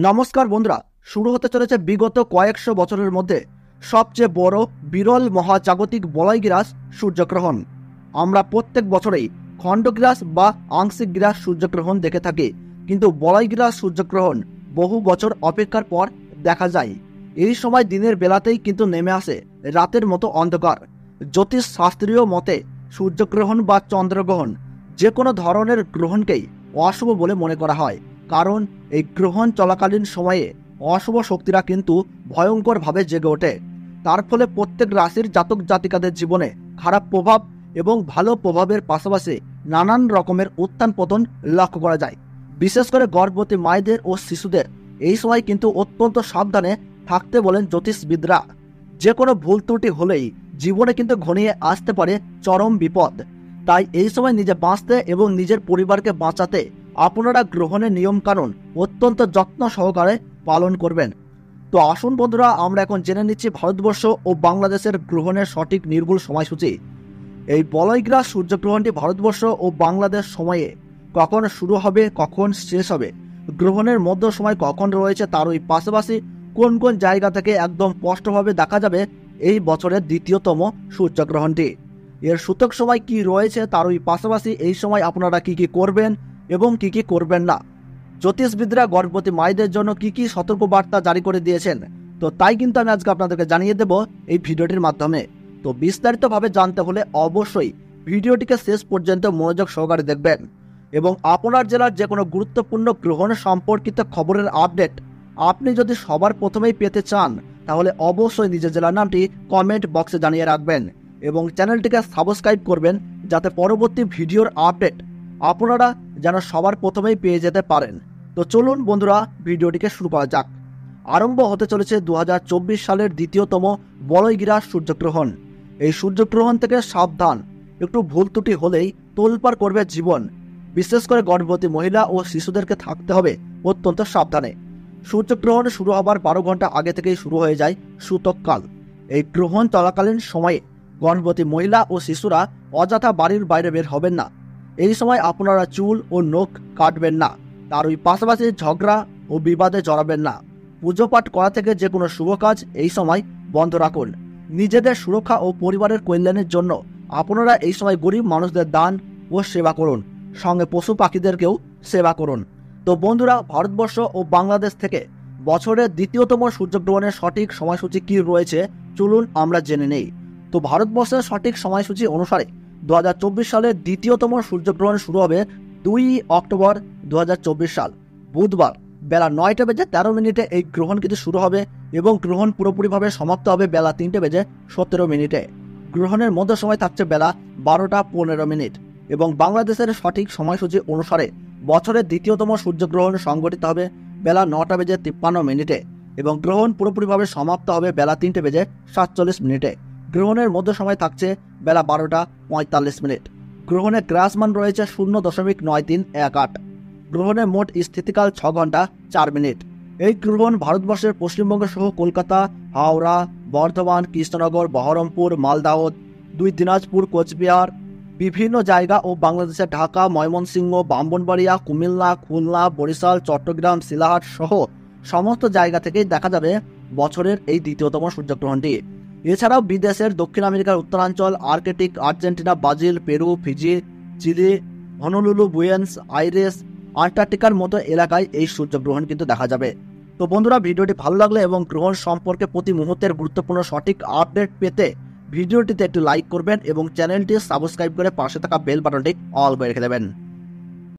নমস্কার বন্ধুরা, শুরু হতে চলেছে বিগত কয়েকশো বছরের মধ্যে সবচেয়ে বড় বিরল মহাজাগতিক বলয়গ্রাস সূর্যগ্রহণ। আমরা প্রত্যেক বছরেই খণ্ডগ্রাস বা আংশিক গ্রাস সূর্যগ্রহণ দেখে থাকি, কিন্তু বলয়গ্রাস সূর্যগ্রহণ বহু বছর অপেক্ষার পর দেখা যায়। এই সময় দিনের বেলাতেই কিন্তু নেমে আসে রাতের মতো অন্ধকার। জ্যোতিষ শাস্ত্রীয় মতে সূর্যগ্রহণ বা চন্দ্রগ্রহণ যে কোনো ধরনের গ্রহণকেই অশুভ বলে মনে করা হয়, কারণ এই গ্রহণ চলাকালীন সময়ে অশুভ শক্তিরা কিন্তু ভয়ঙ্করভাবে জেগে ওঠে। তার ফলে প্রত্যেক রাশির জাতক জাতিকাদের জীবনে খারাপ প্রভাব এবং ভালো প্রভাবের পাশাপাশি নানান রকমের উত্থান পতন লক্ষ্য করা যায়। বিশেষ করে গর্ভবতী মায়েদের ও শিশুদের এই সময় কিন্তু অত্যন্ত সাবধানে থাকতে বলেন জ্যোতিষবিদরা। যে কোনো ভুল ত্রুটি হলেই জীবনে কিন্তু ঘনিয়ে আসতে পারে চরম বিপদ। তাই এই সময় নিজে বাঁচতে এবং নিজের পরিবারকে বাঁচাতে আপনারা গ্রহণের নিয়মকানুন অত্যন্ত যত্ন সহকারে পালন করবেন। তো আসুন বন্ধুরা, আমরা এখন জেনে নিচ্ছি ভারতবর্ষ ও বাংলাদেশের গ্রহণের সঠিক নির্ভুল সময়সূচি। এই বলয়গ্রাস সূর্যগ্রহণটি ভারতবর্ষ ও বাংলাদেশ সময়ে কখন শুরু হবে, কখন শেষ হবে, গ্রহণের মধ্য সময় কখন রয়েছে, তারই পাশাপাশি কোন কোন জায়গা থেকে একদম স্পষ্টভাবে দেখা যাবে এই বছরের দ্বিতীয়তম সূর্যগ্রহণটি, এর সূতক সময় কি রয়েছে, তারই পাশাপাশি এই সময় আপনারা কি কি করবেন এবং কি কি করবেন না। জ্যোতিষবিদরা গর্ভবতী মায়েদের জন্য কি কি সতর্কবার্তা জারি করে দিয়েছেন, তো তাই কিন্তু আমি আজকে আপনাদেরকে জানিয়ে দেব এই ভিডিওটির মাধ্যমে। তো বিস্তারিতভাবে জানতে হলে অবশ্যই ভিডিওটিকে শেষ পর্যন্ত মনোযোগ সহকারে দেখবেন এবং আপনার জেলার যে কোনো গুরুত্বপূর্ণ গ্রহণ সম্পর্কিত খবরের আপডেট আপনি যদি সবার প্রথমেই পেতে চান, তাহলে অবশ্যই নিজের জেলার নামটি কমেন্ট বক্সে জানিয়ে রাখবেন এবং চ্যানেলটিকে সাবস্ক্রাইব করবেন, যাতে পরবর্তী ভিডিওর আপডেট আপনারা যেন সবার প্রথমেই পেয়ে যেতে পারেন। তো চলুন বন্ধুরা, ভিডিওটিকে শুরু করা যাক। আরম্ভ হতে চলেছে 2024 সালের দ্বিতীয়তম বলয়গ্রাস সূর্যগ্রহণ। এই সূর্যগ্রহণ থেকে সাবধান, একটু ভুল ত্রুটি হলেই তোলপাড় করবে জীবন। বিশেষ করে গর্ভবতী মহিলা ও শিশুদেরকে থাকতে হবে অত্যন্ত সাবধানে। সূর্যগ্রহণ শুরু হবার 12 ঘন্টা আগে থেকেই শুরু হয়ে যায় সূতককাল। এই গ্রহণ চলাকালীন সময়ে গর্ভবতী মহিলা ও শিশুরা অযথা বাড়ির বাইরে বের হবেন না। এই সময় আপনারা চুল ও নখ কাটবেন না, তার ওই পাশাপাশি ঝগড়া ও বিবাদে জড়াবেন না। পুজো পাঠ করা থেকে যে কোনো শুভ কাজ এই সময় বন্ধ রাখুন। নিজেদের সুরক্ষা ও পরিবারের কল্যাণের জন্য আপনারা এই সময় গরিব মানুষদের দান ও সেবা করুন, সঙ্গে পশু পাখিদেরকেও সেবা করুন। তো বন্ধুরা, ভারতবর্ষ ও বাংলাদেশ থেকে বছরের দ্বিতীয়তম সূর্যগ্রহণের সঠিক সময়সূচি কি রয়েছে চলুন আমরা জেনে নেই। তো ভারতবর্ষের সঠিক সময়সূচি অনুসারে 2024 সালের দ্বিতীয়তম সূর্যগ্রহণ শুরু হবে 2 অক্টোবর 2024 সাল বুধবার বেলা 9:13 এই গ্রহণ কিন্তু শুরু হবে এবং গ্রহণ পুরোপুরিভাবে সমাপ্ত হবে বেলা 3:17। গ্রহণের মধ্য সময় থাকছে বেলা 12:15 এবং বাংলাদেশের সঠিক সময়সূচি অনুসারে বছরের দ্বিতীয়তম সূর্যগ্রহণ সংঘটিত হবে বেলা 9:53 এবং গ্রহণ পুরোপুরিভাবে সমাপ্ত হবে বেলা 3:47। গ্রহণের মধ্য সময় থাকছে বেলা 12:45। গ্রহণের গ্রাসমান রয়েছে 0.9318। গ্রহণের মোট স্থিতিকাল 6 ঘন্টা 4 মিনিট। এই গ্রহণ ভারতবর্ষের পশ্চিমবঙ্গ সহ কলকাতা, হাওড়া, বর্ধমান, কৃষ্ণনগর, বহরমপুর, মালদাহ, 2 দিনাজপুর, কোচবিহার, বিভিন্ন জায়গা ও বাংলাদেশের ঢাকা, ময়মনসিংহ, ব্রাহ্মণবাড়িয়া, কুমিল্লা, খুলনা, বরিশাল, চট্টগ্রাম, শিলাহাট সহ সমস্ত জায়গা থেকেই দেখা যাবে বছরের এই দ্বিতীয়তম সূর্যগ্রহণটি। এছাড়াও বিদেশের দক্ষিণ আমেরিকার উত্তরাঞ্চল, Arctic, Argentina, Brazil, Peru, Fiji, Chile, Honolulu, Buenos Aires, আন্টার্কটিকার মতো এলাকায় এই সূর্যগ্রহণ কিন্তু দেখা যাবে। তো বন্ধুরা, ভিডিওটি ভালো লাগলে এবং গ্রহণ সম্পর্কে প্রতি মুহূর্তের গুরুত্বপূর্ণ সঠিক আপডেট পেতে ভিডিওটিতে একটু লাইক করবেন এবং চ্যানেলটি সাবস্ক্রাইব করে পাশে থাকা বেল বাটনটি অল করে রেখে দেবেন।